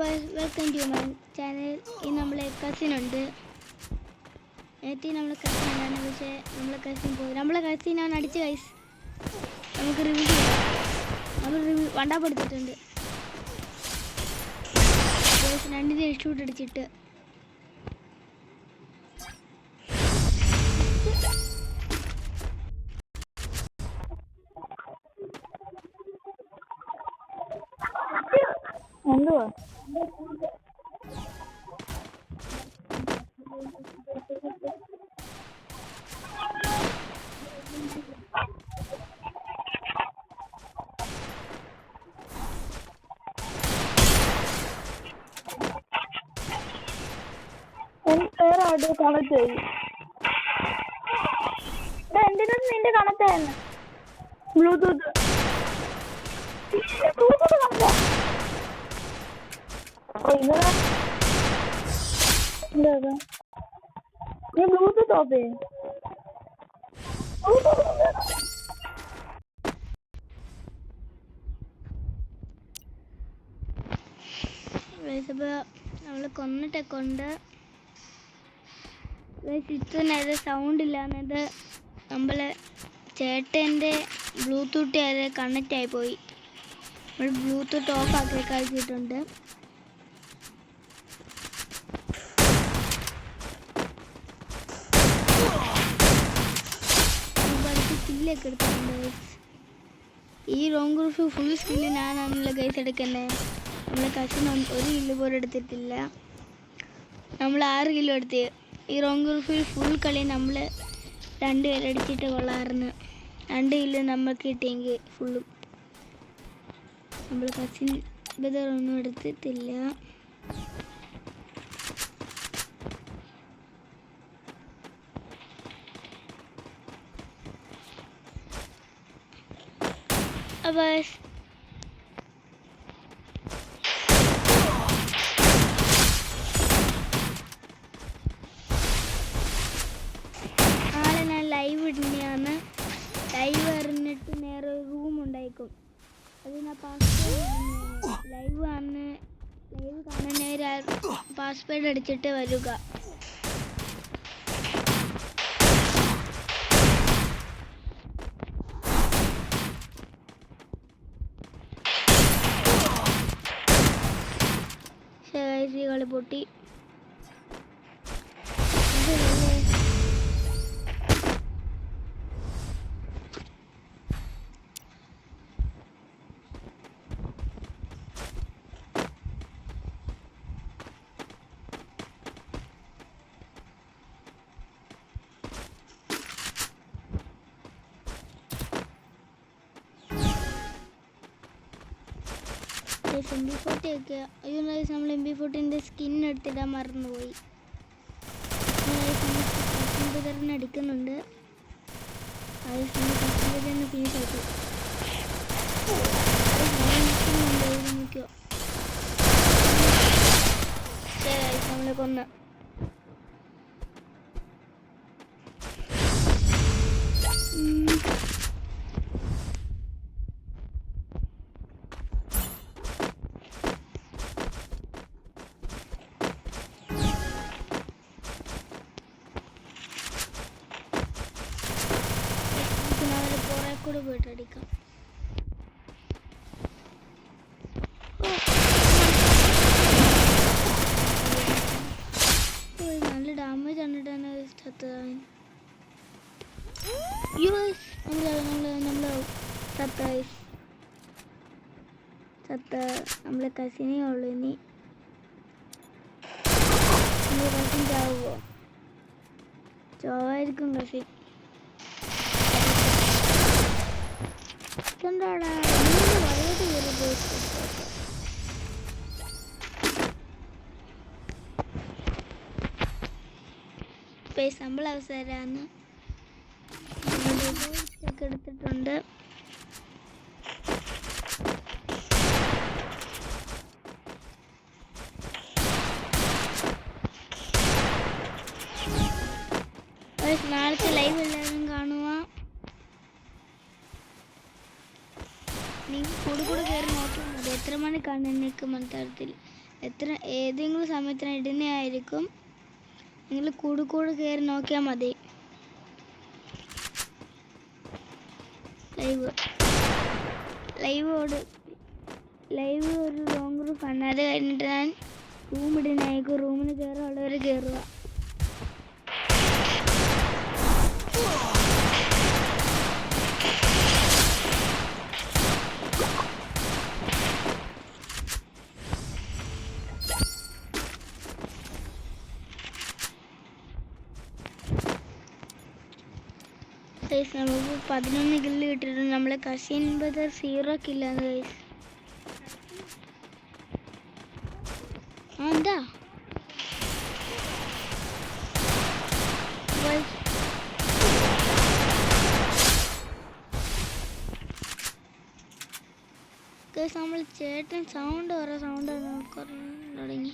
Welcome to my channel. ഈ നമ്മളെ cousin ഉണ്ട്. നേരത്തെ നമ്മളെ കസിൻ ഉണ്ടാണ്, പക്ഷേ നമ്മളെ കസിൻ പോയി. നമ്മളെ കസിനാണ് അടിച്ച കൈസ്. നമുക്ക് റിവ്യൂ ചെയ്യാം. നമ്മൾ റിവ്യൂ വണ്ടാപ്പെടുത്തിട്ടുണ്ട്. രണ്ടിനെ ഷൂട്ട് അടിച്ചിട്ട് എന്തുവാ വേറെ ആദ്യം കണക്ട് ചെയ്യും. എന്തിനും നിന്റെ കണക്ട് ആയിരുന്നു ബ്ലൂടൂത്ത്. നീ ബ്ലൂടൂത്ത് ഓഫ് ചെയ്യും. നമ്മൾ കൊന്നിട്ടൊക്കെ ഉണ്ട്. ഇത്രനേരം സൗണ്ട് ഇല്ലാന്നത് നമ്മളെ ചേട്ടൻ്റെ ബ്ലൂടൂത്ത് വരെ കണക്റ്റ് ആയിപ്പോയി. നമ്മൾ ബ്ലൂടൂത്ത് ഓഫ് ആക്കി കഴിച്ചിട്ടുണ്ട്. സ്കില്ലൊക്കെ എടുത്തിട്ടുണ്ട്. ഈ റോങ് ഗ്രൂപ്പ് ഫുൾ സ്കില്ല് ഞാനാണല്ലോ ഗൈസ് എടുക്കുന്നത്. നമ്മളെ കസിൻ ഒരു കില്ല് പോലും എടുത്തിട്ടില്ല. നമ്മൾ 6 കിലോ എടുത്ത്. ഈ റോങ് ഗ്രൂപ്പിൽ ഫുൾ കളി നമ്മൾ 2 കിലോ അടിച്ചിട്ട് കൊള്ളാറുണ്ട്. 2 കിലോ നമുക്ക് കിട്ടിയെങ്കിൽ ഫുള്ളും. നമ്മൾ കസിൻ ബദറൊന്നും എടുത്തിട്ടില്ല. അപ്പോൾ ലൈവ് ഇടുന്നതാണ്. ലൈവ് അറിഞ്ഞിട്ട് നേരെ ഒരു റൂം ഉണ്ടായിരിക്കും. അതിനാ പാസ്വേഡ് ലൈവ് കാണാൻ നേരെ പാസ്വേഡ് അടിച്ചിട്ട് വരിക. കളി പൊട്ടി. MP40 ഒക്കെ അയ്യോ നമ്മൾ MP40ൻ്റെ സ്കിൻ എടുത്തിടാൻ മറന്നുപോയി. തന്നെ അടിക്കുന്നുണ്ട്. തന്നെ ഫിനിഷ് ആക്കി നോക്കിയോ. നമ്മളെ കൊന്ന കൂടെ പോയിട്ട് അടിക്കാം. നല്ല ഡാമേജ് കണ്ടിട്ടാണ് ചത്തത്. നമ്മളെ കസിനേ ഉള്ളു. ഇനി കസിൻ ചാവുമോ? ചോവായിരിക്കും കസിൻ. എന്താടാ വലത് കയറി പോയിട്ട് നമ്മൾ അവസരമാണ് എടുത്തിട്ടുണ്ട്. നാളത്തെ ലൈവ് എല്ലാവരും കാണുക. നിങ്ങൾ കൂടെ കയറി നോക്കിയാൽ മതി എത്ര മണിക്കാണ് എനിക്ക് മനസ്സിലാകത്തില്ല. ഏതെങ്കിലും സമയത്തിന് ഇടുന്നതായിരിക്കും. നിങ്ങൾ കൂടെ കയറി നോക്കിയാൽ മതി. ലൈവ് ഒരു ലോങ് റൂഫാണ്. അത് കഴിഞ്ഞിട്ട് ഞാൻ റൂം ഇടുന്നതായിരിക്കും. റൂമിന് കയറാനുള്ളവർ കയറുക. നമുക്ക് 11 കില്ല് കിട്ടിയിട്ടുണ്ട്. നമ്മളെ കസിൻ ബ്രദർ 0 കില്ലാണ് ഗൈസ്. എന്താ നമ്മൾ ചേട്ടൻ സൗണ്ട് തുടങ്ങി.